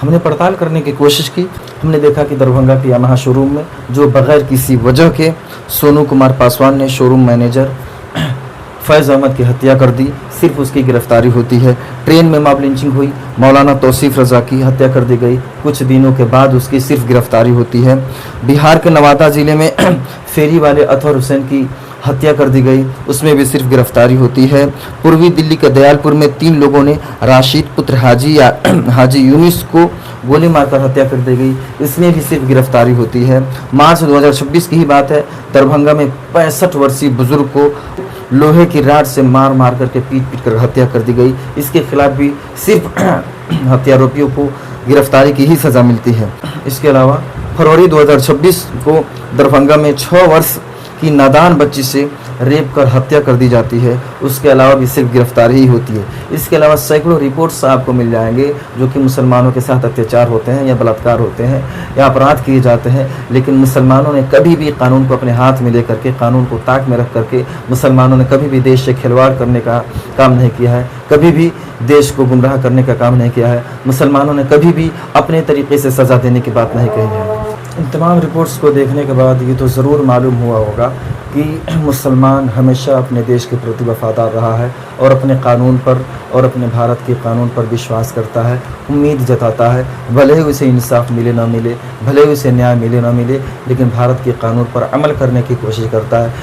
हमने पड़ताल करने की कोशिश की। हमने देखा कि दरभंगा के यामाहा शोरूम में जो बगैर किसी वजह के सोनू कुमार पासवान ने शोरूम मैनेजर फैज़ अहमद की हत्या कर दी, सिर्फ उसकी गिरफ्तारी होती है। ट्रेन में मॉब लिंचिंग हुई, मौलाना तौसीफ रज़ा की हत्या कर दी गई, कुछ दिनों के बाद उसकी सिर्फ गिरफ्तारी होती है। बिहार के नवादा ज़िले में फेरी वाले अतहर हुसैन की हत्या कर दी गई, उसमें भी सिर्फ गिरफ्तारी होती है। पूर्वी दिल्ली के दयालपुर में 3 लोगों ने राशिद पुत्र हाजी यूनिस को गोली मारकर हत्या कर दी गई, इसमें भी सिर्फ गिरफ्तारी होती है। मार्च 2026 की ही बात है, दरभंगा में 65 वर्षीय बुजुर्ग को लोहे की राड से मार करके पीट कर हत्या कर दी गई, इसके खिलाफ भी सिर्फ हत्यारोपियों को गिरफ्तारी की ही सज़ा मिलती है। इसके अलावा फरवरी 2026 को दरभंगा में 6 वर्ष की नादान बच्ची से रेप कर हत्या कर दी जाती है, उसके अलावा भी सिर्फ गिरफ्तारी ही होती है। इसके अलावा सैकड़ों रिपोर्ट्स आपको मिल जाएंगे जो कि मुसलमानों के साथ अत्याचार होते हैं या बलात्कार होते हैं या अपराध किए जाते हैं, लेकिन मुसलमानों ने कभी भी कानून को अपने हाथ में लेकर के, कानून को ताक में रख करके मुसलमानों ने कभी भी देश से खिलवाड़ करने का काम नहीं किया है, कभी भी देश को गुमराह करने का काम नहीं किया है। मुसलमानों ने कभी भी अपने तरीके से सज़ा देने की बात नहीं कही है। इन तमाम रिपोर्ट्स को देखने के बाद ये तो ज़रूर मालूम हुआ होगा कि मुसलमान हमेशा अपने देश के प्रति वफादार रहा है और अपने कानून पर और अपने भारत के कानून पर विश्वास करता है, उम्मीद जताता है, भले ही उसे इंसाफ मिले ना मिले, भले ही उसे न्याय मिले ना मिले, लेकिन भारत के कानून पर अमल करने की कोशिश करता है।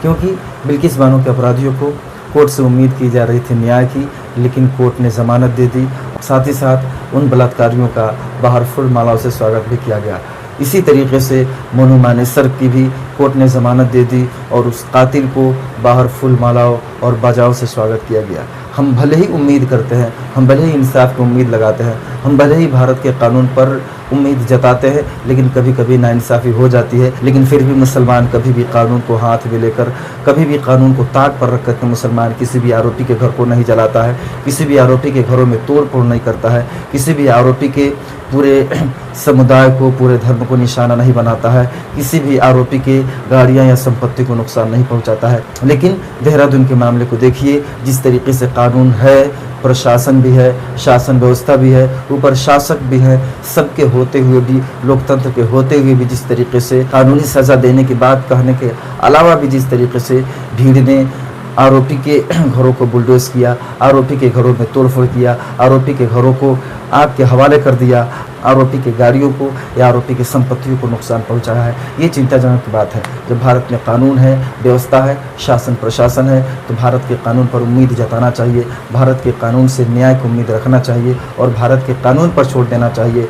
क्योंकि बिल्किस बानो के अपराधियों को कोर्ट से उम्मीद की जा रही थी न्याय की, लेकिन कोर्ट ने ज़मानत दे दी, साथ ही साथ उन बलात्कारियों का बाहर फूल मालाओं से स्वागत भी किया गया। इसी तरीके से मोनू मानेसर की भी कोर्ट ने ज़मानत दे दी और उस कातिल को बाहर फूल मालाओं और बाजाओं से स्वागत किया गया। हम भले ही उम्मीद करते हैं, हम भले ही इंसाफ की उम्मीद लगाते हैं, हम भले ही भारत के कानून पर उम्मीद जताते हैं, लेकिन कभी कभी नाइंसाफ़ी हो जाती है। लेकिन फिर भी मुसलमान कभी भी कानून को हाथ में लेकर, कभी भी कानून को ताक पर रख कर मुसलमान किसी भी आरोपी के घर को नहीं जलाता है, किसी भी आरोपी के घरों में तोड़ फोड़ नहीं करता है, किसी भी आरोपी के पूरे समुदाय को, पूरे धर्म को निशाना नहीं बनाता है, किसी भी आरोपी के गाड़ियां या संपत्ति को नुकसान नहीं पहुंचाता है। लेकिन देहरादून के मामले को देखिए, जिस तरीके से कानून है, प्रशासन भी है, शासन व्यवस्था भी है, ऊपर शासक भी है, सबके होते हुए भी, लोकतंत्र के होते हुए भी जिस तरीके से कानूनी सज़ा देने की बात कहने के अलावा भी जिस तरीके से भीड़ ने आरोपी के घरों को बुलडोज किया, आरोपी के घरों में तोड़फोड़ किया, आरोपी के घरों को आग के हवाले कर दिया, आरोपी के गाड़ियों को या आरोपी की संपत्तियों को नुकसान पहुंचाया है, ये चिंताजनक की बात है। जब भारत में कानून है, व्यवस्था है, शासन प्रशासन है, तो भारत के कानून पर उम्मीद जताना चाहिए, भारत के कानून से न्याय की उम्मीद रखना चाहिए और भारत के कानून पर छोड़ देना चाहिए।